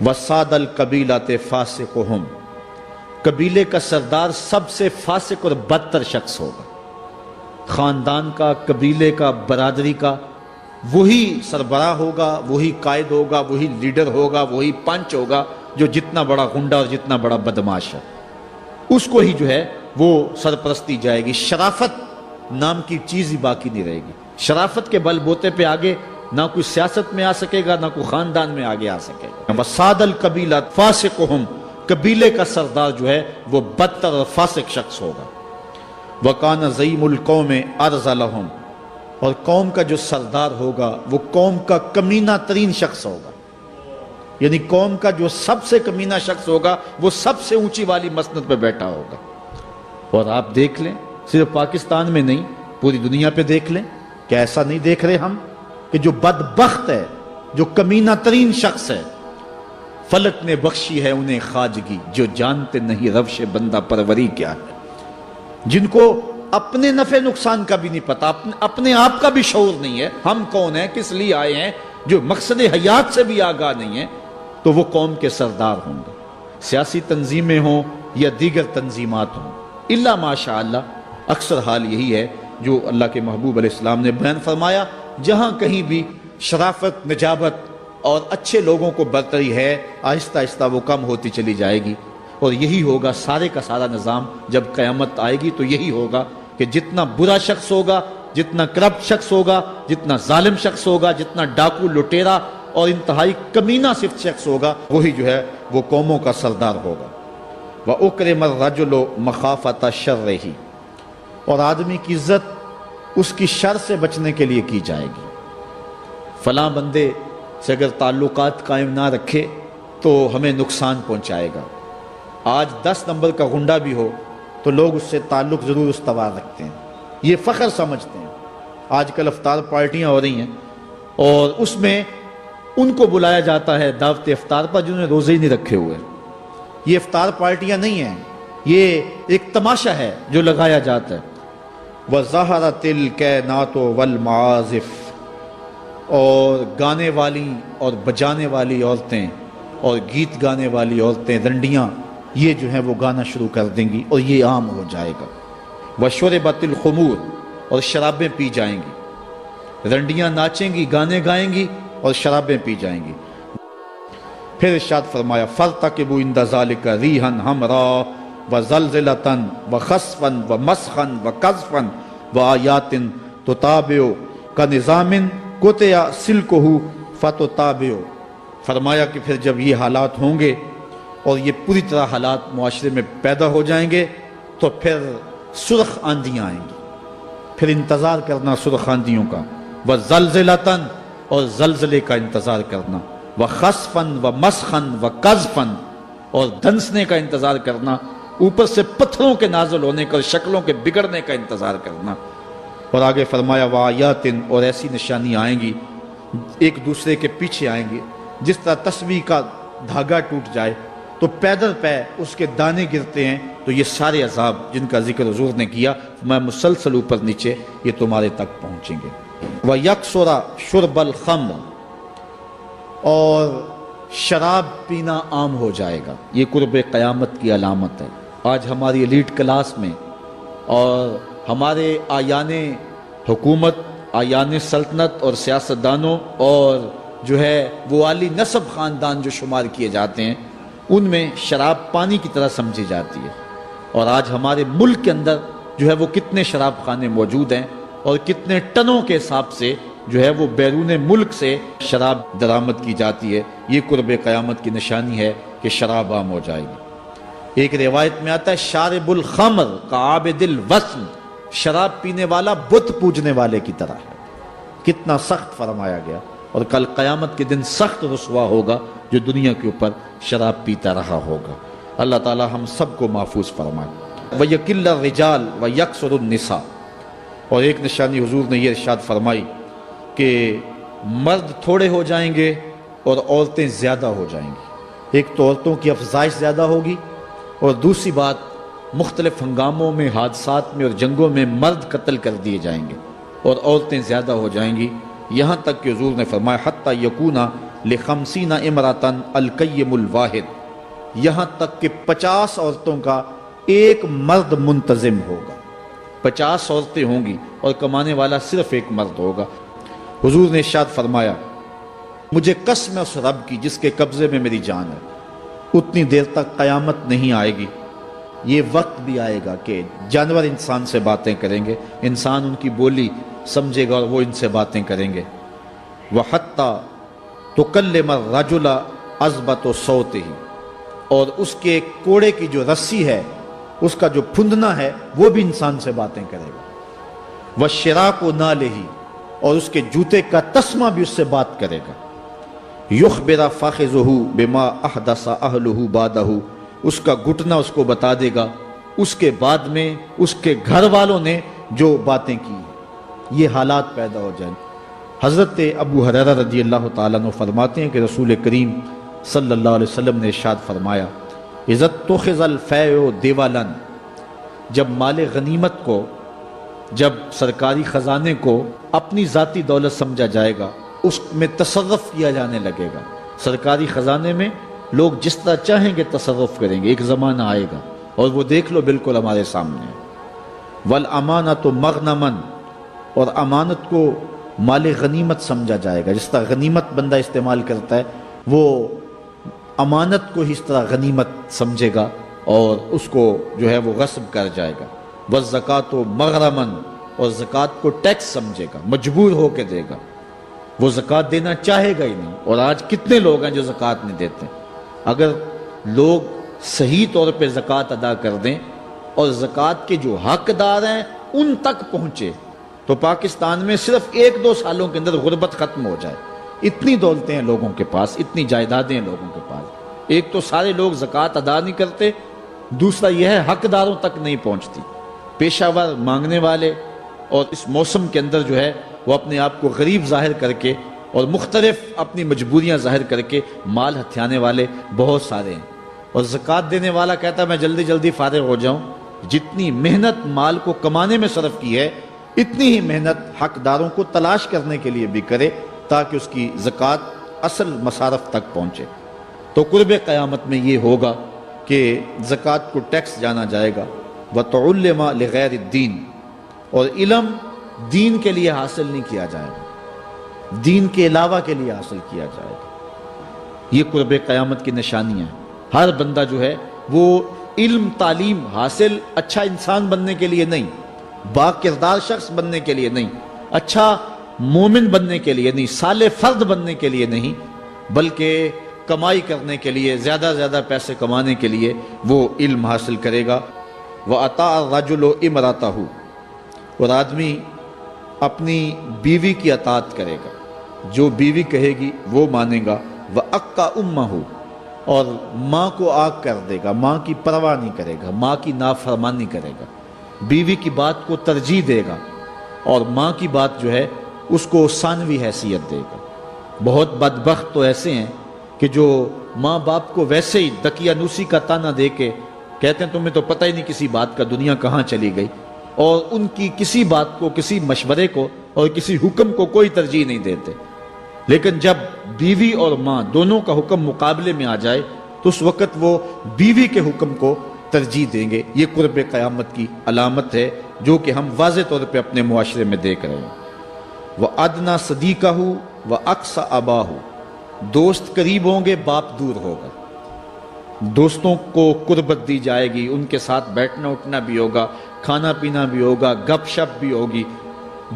وساد القبیلات فاسقہم، قبیلے کا سردار سب سے فاسق اور بدتر شخص ہوگا۔ خاندان کا، قبیلے کا، برادری کا وہی سربراہ ہوگا، وہی قائد ہوگا، وہی لیڈر ہوگا، وہی پنچ ہوگا جو جتنا بڑا غنڈا اور جتنا بڑا بدماش ہے اس کو ہی جو ہے وہ سرپرستی جائے گی۔ شرافت نام کی چیز ہی باقی نہیں رہے گی۔ شرافت کے بل بوتے پہ آگے نہ کوئی سیاست میں آ سکے گا، نہ کوئی خاندان میں آگے آ سکے گا۔ وَسَادَ الْقَبِيلَةَ فَاسِقُهُمْ، قبیلے کا سردار جو ہے وہ بدتر اور فاسق شخص ہوگا۔ وَقَانَ زَعِيمُ الْقَوْمِ أَرْذَلَهُمْ، اور قوم کا جو سردار ہوگا وہ قوم کا کمینہ ترین شخص ہوگا، یعنی قوم کا جو سب سے کمینہ شخص ہوگا وہ سب سے اونچی والی مسند پہ بیٹھا ہوگا۔ اور آپ دیکھ لیں، صرف پاکستان میں نہیں پوری دنیا پہ دیکھ لیں، کیا ایسا نہیں دیکھ رہے ہم کہ جو بدبخت ہے، جو کمینہ ترین شخص ہے، فلک نے بخشی ہے انہیں خواجگی، جو جانتے نہیں روش بندہ پروری کیا ہے، جن کو اپنے نفع نقصان کا بھی نہیں پتا، اپنے آپ کا بھی شعور نہیں ہے، ہم کون ہیں، کس لیے آئے ہیں، جو مقصد حیات سے بھی آگاہ نہیں ہے، تو وہ قوم کے سردار ہوں گے، سیاسی تنظیمیں ہوں یا دیگر تنظیمات ہوں۔ الا ماشاء اللہ، اکثر حال یہی ہے جو اللہ کے محبوب علیہ السلام نے بیان فرمایا، جہاں کہیں بھی شرافت، نجابت اور اچھے لوگوں کو برتری ہے، آہستہ آہستہ وہ کم ہوتی چلی جائے گی، اور یہی ہوگا سارے کا سارا نظام جب قیامت آئے گی، تو یہی ہوگا کہ جتنا برا شخص ہوگا، جتنا کرپٹ شخص ہوگا، جتنا ظالم شخص ہوگا، جتنا ڈاکو لٹیرا اور انتہائی کمینہ صفت شخص ہوگا، وہی جو ہے وہ قوموں کا سردار ہوگا۔ وَأُكْرِمَ الرَّجُلُ مَخَافَةَ شَرِّهِ، اور آدمی کی عزت اس کی شر سے بچنے کے لیے کی جائے گی۔ فلاں بندے سے اگر تعلقات قائم نہ رکھے تو ہمیں نقصان پہنچائے گا۔ آج 10 نمبر کا غنڈا بھی ہو تو لوگ اس سے تعلق ضرور استوار رکھتے ہیں، یہ فخر سمجھتے ہیں۔ آج کل افطار پارٹیاں ہو رہی ہیں اور اس میں ان کو بلایا جاتا ہے دعوت افطار پر جنہوں نے روزے ہی نہیں رکھے ہوئے۔ یہ افطار پارٹیاں نہیں ہیں، یہ ایک تماشا ہے جو لگایا جاتا ہے۔ وَظَهَرَتِ الْكَيْنَاتُ وَالْمَعَازِفُ، اور گانے والی اور بجانے والی عورتیں اور گیت گانے والی عورتیں، رنڈیاں، یہ جو ہیں وہ گانا شروع کر دیں گی اور یہ عام ہو جائے گا۔ وَشُرِبَتِ الْخُمُورُ، اور شرابیں پی جائیں گی، رنڈیاں ناچیں گی، گانے گائیں گی اور شرابیں پی جائیں گی۔ پھر ارشاد فرمایا فَارْتَقِبُوا عِنْدَ ذَلِكَ رِيحًا حَمْرَاءَ وَزَلْزَلَةً وَخَسْفًا وَمَسْخًا وَقَذْفًا وَآيَاتٍ تُتَابِعُ كَنِظَامٍ قُطِعَ سِلْكُهُ فَتُتَابِعُ، فرمایا کہ پھر جب یہ حالات ہوں گے اور یہ پوری طرح حالات معاشرے میں پیدا ہو جائیں گے تو پھر سرخ آندیاں آئیں گی، پھر انتظار کرنا سرخ آندیوں کا، وَزَلْزَلَةً، اور زلزلے کا انتظار کرنا، وَخَسْفًا وَمَسْخًا وَقَذْفًا، اور دنسنے کا انتظار کرنا، اوپر سے پتھروں کے نازل ہونے کا اور شکلوں کے بگڑنے کا انتظار کرنا۔ اور آگے فرمایا وَآیَاتٍ، اور ایسی نشانیاں آئیں گی ایک دوسرے کے پیچھے آئیں گی، جس طرح تسبیح کا دھاگا ٹوٹ جائے تو پیدل پہ اس کے دانے گرتے ہیں، تو یہ سارے عذاب جن کا ذکر حضور نے کیا میں مسلسل اوپر نیچے یہ تمہارے تک پہنچیں گے۔ وَيَكْثُرَ شُرْبَ الْخَمْرِ، اور شراب پینا عام ہو جائے گا، یہ قرب قیامت کی علامت ہے۔ آج ہماری ایلیٹ کلاس میں اور ہمارے آیان حکومت، آیان سلطنت اور سیاستدانوں اور جو ہے وہ عالی نسب خاندان جو شمار کیے جاتے ہیں، ان میں شراب پانی کی طرح سمجھی جاتی ہے۔ اور آج ہمارے ملک کے اندر جو ہے وہ کتنے شراب خانے موجود ہیں اور کتنے ٹنوں کے حساب سے جو ہے وہ بیرون ملک سے شراب درآمد کی جاتی ہے۔ یہ قرب قیامت کی نشانی ہے کہ شراب عام ہو جائے گی۔ ایک روایت میں آتا ہے شارب الخمر کعابد الوثن، شراب پینے والا بت پوجنے والے کی طرح ہے۔ کتنا سخت فرمایا گیا، اور کل قیامت کے دن سخت رسوا ہوگا جو دنیا کے اوپر شراب پیتا رہا ہوگا۔ اللہ تعالی ہم سب کو محفوظ فرمائے۔ وَيَقِلَّ الرِّجَالُ وَيَكْثُرُ النِّسَاءُ، اور ایک نشانی حضور نے یہ ارشاد فرمائی کہ مرد تھوڑے ہو جائیں گے اور عورتیں زیادہ ہو جائیں گی۔ ایک تو عورتوں کی افزائش زیادہ ہوگی، اور دوسری بات مختلف ہنگاموں میں، حادثات میں اور جنگوں میں مرد قتل کر دیے جائیں گے اور عورتیں زیادہ ہو جائیں گی، یہاں تک کہ حضور نے فرمایا حتی یکونا لخمسین امراتن القیم الواحد، یہاں تک کہ 50 عورتوں کا ایک مرد منتظم ہوگا۔ 50 عورتیں ہوں گی اور کمانے والا صرف ایک مرد ہوگا۔ حضور نے ارشاد فرمایا مجھے قسم ہے اس رب کی جس کے قبضے میں میری جان ہے، اتنی دیر تک قیامت نہیں آئے گی، یہ وقت بھی آئے گا کہ جانور انسان سے باتیں کریں گے، انسان ان کی بولی سمجھے گا اور وہ ان سے باتیں کریں گے۔ وَحَتَّى تُكَلِّمَ الرَّجُلَ عَزْبَةُ صَوْتِهِ، اور اس کے کوڑے کی جو رسی ہے، اس کا جو پھندنا ہے، وہ بھی انسان سے باتیں کرے گا۔ وَالشِّرَاقُ نَالِهِ، اور اس کے جوتے کا تسمہ بھی اس سے بات کرے گا۔ يُخْبِرَ فَخِذُهُ بِمَا أَحْدَثَ أَهْلُهُ بَعْدَهُ، اس کا گھٹنا اس کو بتا دے گا اس کے بعد میں اس کے گھر والوں نے جو باتیں کی، یہ حالات پیدا ہو جائیں۔ حضرت ابو ہریرہ رضی اللہ تعالیٰ عنہ فرماتے ہیں کہ رسول کریم صلی اللہ علیہ وسلم نے ارشاد فرمایا اذا اتخذ الفیء دیوالا، جب مال غنیمت کو، جب سرکاری خزانے کو اپنی ذاتی دولت سمجھا جائے گا، اس میں تصرف کیا جانے لگے گا۔ سرکاری خزانے میں لوگ جس طرح چاہیں گے تصرف کریں گے، ایک زمانہ آئے گا اور وہ دیکھ لو بالکل ہمارے سامنے ہے۔ والامانۃ مغنما، اور امانت کو مال غنیمت سمجھا جائے گا، جس طرح غنیمت بندہ استعمال کرتا ہے وہ امانت کو اس طرح غنیمت سمجھے گا اور اس کو جو ہے وہ غصب کر جائے گا۔ والزکوٰۃ مغرما، اور زکوٰۃ کو ٹیکس سمجھے گا، مجبور ہو کے دے گا، وہ زکوٰۃ دینا چاہے گا ہی نہیں۔ اور آج کتنے لوگ ہیں جو زکوٰۃ نہیں دیتے؟ اگر لوگ صحیح طور پہ زکوٰۃ ادا کر دیں اور زکوٰۃ کے جو حقدار ہیں ان تک پہنچے تو پاکستان میں صرف 1-2 سالوں کے اندر غربت ختم ہو جائے۔ اتنی دولتیں ہیں لوگوں کے پاس، اتنی جائیدادیں ہیں لوگوں کے پاس، ایک تو سارے لوگ زکوٰۃ ادا نہیں کرتے، دوسرا یہ ہے حقداروں تک نہیں پہنچتی۔ پیشہ ور مانگنے والے اور اس موسم کے اندر جو ہے وہ اپنے آپ کو غریب ظاہر کر کے اور مختلف اپنی مجبوریاں ظاہر کر کے مال ہتھیانے والے بہت سارے ہیں، اور زکوٰۃ دینے والا کہتا ہے میں جلدی جلدی فارغ ہو جاؤں۔ جتنی محنت مال کو کمانے میں صرف کی ہے، اتنی ہی محنت حقداروں کو تلاش کرنے کے لیے بھی کرے تاکہ اس کی زکوٰۃ اصل مصارف تک پہنچے۔ تو قرب قیامت میں یہ ہوگا کہ زکوٰۃ کو ٹیکس جانا جائے گا۔ وَتُعُلِّمَ لِغَيْرِ الدِّينِ، اور علم دین کے لیے حاصل نہیں کیا جائے گا، دین کے علاوہ کے لیے حاصل کیا جائے گا۔ یہ قرب قیامت کی نشانیاں ہیں۔ ہر بندہ جو ہے وہ علم تعلیم حاصل اچھا انسان بننے کے لیے نہیں، با کردار شخص بننے کے لیے نہیں، اچھا مومن بننے کے لیے نہیں، صالح فرد بننے کے لیے نہیں، بلکہ کمائی کرنے کے لیے، زیادہ زیادہ پیسے کمانے کے لیے وہ علم حاصل کرے گا۔ وَأَطَاعَ الرَّجُلُ امْرَأَتَهُ، اور آدمی اپنی بیوی کی اطاعت کرے گا، جو بیوی کہے گی وہ مانے گا۔ وَأَقَّى أُمَّهُ، اور ماں کو آگ کر دے گا، ماں کی پرواہ نہیں کرے گا، ماں کی نافرمانی کرے گا، بیوی کی بات کو ترجیح دے گا اور ماں کی بات جو ہے اس کو ثانوی حیثیت دے گا۔ بہت بدبخت تو ایسے ہیں کہ جو ماں باپ کو ویسے ہی دقیانوسی کا تانا دے کے کہتے ہیں تمہیں تو پتہ ہی نہیں کسی بات کا دنیا کہاں چلی گئی، اور ان کی کسی بات کو، کسی مشورے کو اور کسی حکم کو کوئی ترجیح نہیں دیتے۔ لیکن جب بیوی اور ماں دونوں کا حکم مقابلے میں آ جائے تو اس وقت وہ بیوی کے حکم کو ترجیح دیں گے۔ یہ قرب قیامت کی علامت ہے جو کہ ہم واضح طور پہ اپنے معاشرے میں دیکھ رہے ہیں۔ وَأَدْنَى صَدِيقَهُ وَأَقْصَى أَبَاهُ، دوست قریب ہوں گے، باپ دور ہوگا۔ دوستوں کو قربت دی جائے گی، ان کے ساتھ بیٹھنا اٹھنا بھی ہوگا، کھانا پینا بھی ہوگا، گپ شپ بھی ہوگی۔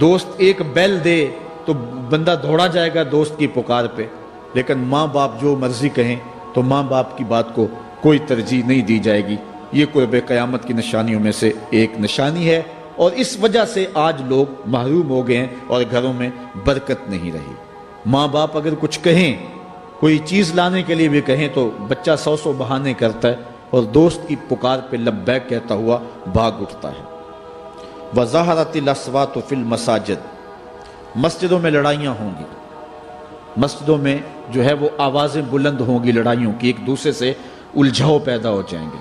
دوست ایک بیل دے تو بندہ دوڑا جائے گا دوست کی پکار پہ، لیکن ماں باپ جو مرضی کہیں تو ماں باپ کی بات کو کوئی ترجیح نہیں دی جائے گی۔ یہ قرب قیامت کی نشانیوں میں سے ایک نشانی ہے، اور اس وجہ سے آج لوگ محروم ہو گئے ہیں اور گھروں میں برکت نہیں رہی۔ ماں باپ اگر کچھ کہیں، کوئی چیز لانے کے لیے بھی کہیں تو بچہ 100 بہانے کرتا ہے اور دوست کی پکار پہ لبیک کہتا ہوا بھاگ اٹھتا ہے۔ وَظَهَرَتِ الْأَصْوَاتُ فِي الْمَسَاجِدِ، مسجدوں میں لڑائیاں ہوں گی، مسجدوں میں جو ہے وہ آوازیں بلند ہوں گی لڑائیوں کی، ایک دوسرے سے الجھاؤ پیدا ہو جائیں گے۔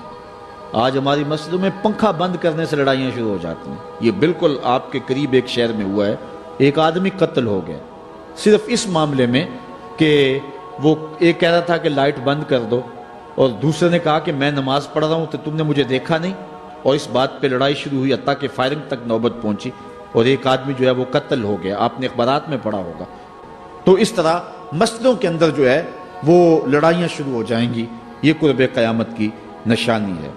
آج ہماری مسجدوں میں پنکھا بند کرنے سے لڑائیاں شروع ہو جاتی ہیں۔ یہ بالکل آپ کے قریب ایک شہر میں ہوا ہے، ایک آدمی قتل ہو گیا صرف اس معاملے میں کہ وہ ایک کہہ رہا تھا کہ لائٹ بند کر دو، اور دوسرے نے کہا کہ میں نماز پڑھ رہا ہوں تو تم نے مجھے دیکھا نہیں، اور اس بات پہ لڑائی شروع ہوئی، حتیٰ کہ فائرنگ تک نوبت پہنچی، اور ایک آدمی جو ہے وہ قتل ہو گیا۔ آپ نے اخبارات میں پڑھا ہوگا۔ تو اس طرح مسجدوں کے اندر جو ہے وہ لڑائیاں شروع ہو جائیں گی، یہ قرب قیامت کی نشانی ہے۔